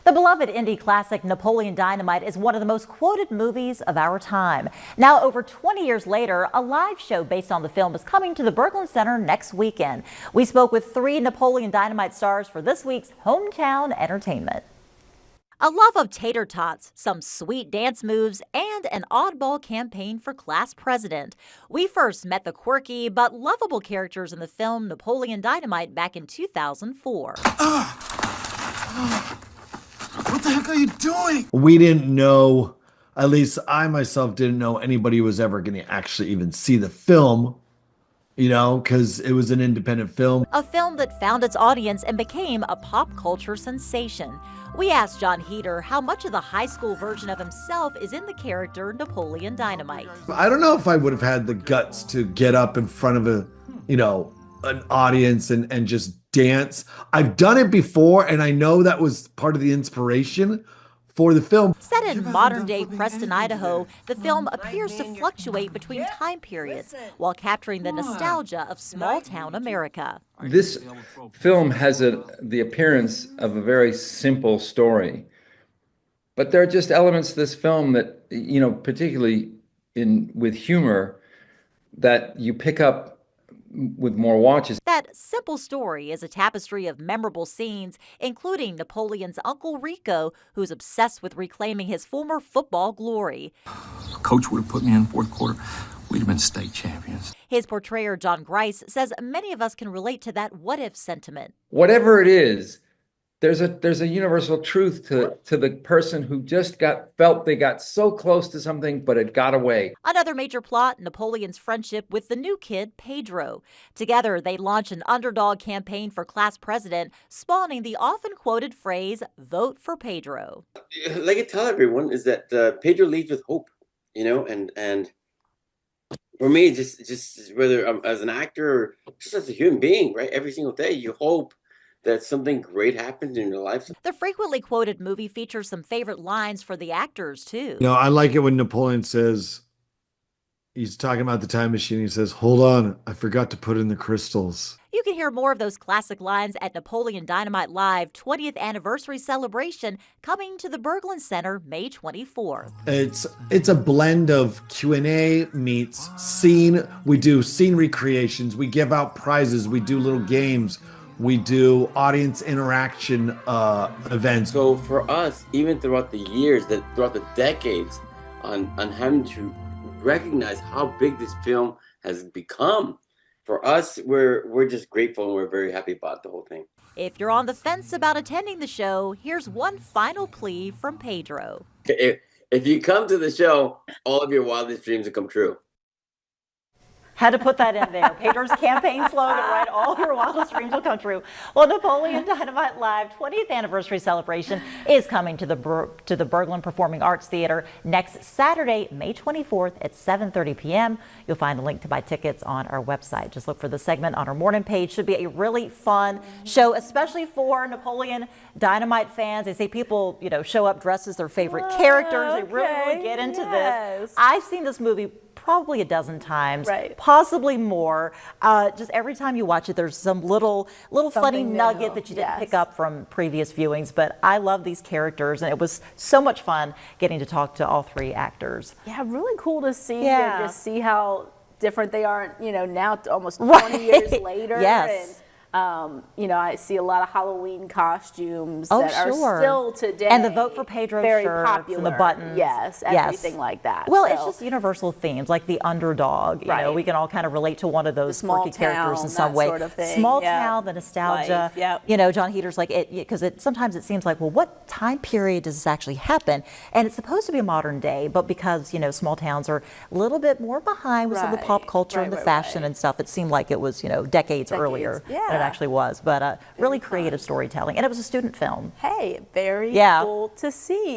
The beloved indie classic Napoleon Dynamite is one of the most quoted movies of our time. Now, over 20 years later, a live show based on the film is coming to the Berglund Center next weekend. We spoke with 3 Napoleon Dynamite stars for this week's Hometown Entertainment. A love of tater tots, some sweet dance moves, and an oddball campaign for class president. We first met the quirky but lovable characters in the film Napoleon Dynamite back in 2004. What the heck are you doing? We didn't know, at least I myself didn't know anybody was ever going to actually even see the film, you know, because it was an independent film. A film that found its audience and became a pop culture sensation. We asked John Heder how much of the high school version of himself is in the character Napoleon Dynamite. I don't know if I would have had the guts to get up in front of an audience and just dance. I've done it before, and I know that was part of the inspiration for the film. Set in modern-day Preston, Idaho, the film appears to fluctuate between time periods while capturing the nostalgia of small-town America. This film has the appearance of a very simple story, but there are just elements to this film that, you know, particularly with humor, that you pick up with more watches. That simple story is a tapestry of memorable scenes, including Napoleon's Uncle Rico, who's obsessed with reclaiming his former football glory. Coach would have put me in fourth quarter. We'd have been state champions. His portrayer, John Grice, says many of us can relate to that what-if sentiment. Whatever it is, there's a universal truth to the person who just felt they got so close to something, but it got away. Another major plot, Napoleon's friendship with the new kid, Pedro. Together, they launch an underdog campaign for class president, spawning the often quoted phrase, "Vote for Pedro." Like I tell everyone is that Pedro leads with hope, you know, and for me, just whether as an actor or just as a human being, right? Every single day, you hope that something great happens in your life. The frequently quoted movie features some favorite lines for the actors, too. You know, I like it when Napoleon says, he's talking about the time machine, he says, "Hold on, I forgot to put in the crystals." You can hear more of those classic lines at Napoleon Dynamite Live 20th Anniversary Celebration coming to the Berglund Center May 24th. It's a blend of Q&A meets scene. We do scene recreations. We give out prizes. We do little games. We do audience interaction events. So for us, even throughout the years, throughout the decades, on having to recognize how big this film has become, for us, we're just grateful and we're very happy about the whole thing. If you're on the fence about attending the show, here's one final plea from Pedro. If you come to the show, all of your wildest dreams will come true. Had to put that in there. Pedro's campaign slogan, right? All your wildest dreams will come true. Well, Napoleon Dynamite Live 20th Anniversary Celebration is coming to the Berglund Performing Arts Theater next Saturday, May 24th at 7:30 p.m. You'll find a link to buy tickets on our website. Just look for the segment on our morning page. Should be a really fun show, especially for Napoleon Dynamite fans. They say people, you know, show up dressed as their favorite characters. They really get into this. I've seen this movie probably a dozen times, possibly more. Just every time you watch it, there's some little funny nugget that you didn't pick up from previous viewings. But I love these characters, and it was so much fun getting to talk to all 3 actors. Yeah, really cool to see and just see how different they are, you know, now almost 20 years later. Yes. And, you know, I see a lot of Halloween costumes that are still today. And the Vote for Pedro very shirts popular. and the buttons. Yes, everything like that. Well, it's just universal themes, like the underdog. You know, we can all kind of relate to one of those quirky characters in some way. Sort of thing. Small town, the nostalgia. You know, John Heder's like, because sometimes it seems like, well, what time period does this actually happen? And it's supposed to be a modern day, but because, you know, small towns are a little bit more behind with some of the pop culture and the fashion and stuff, it seemed like it was, you know, decades earlier than it actually was. But really creative storytelling. And it was a student film. Hey, very cool to see.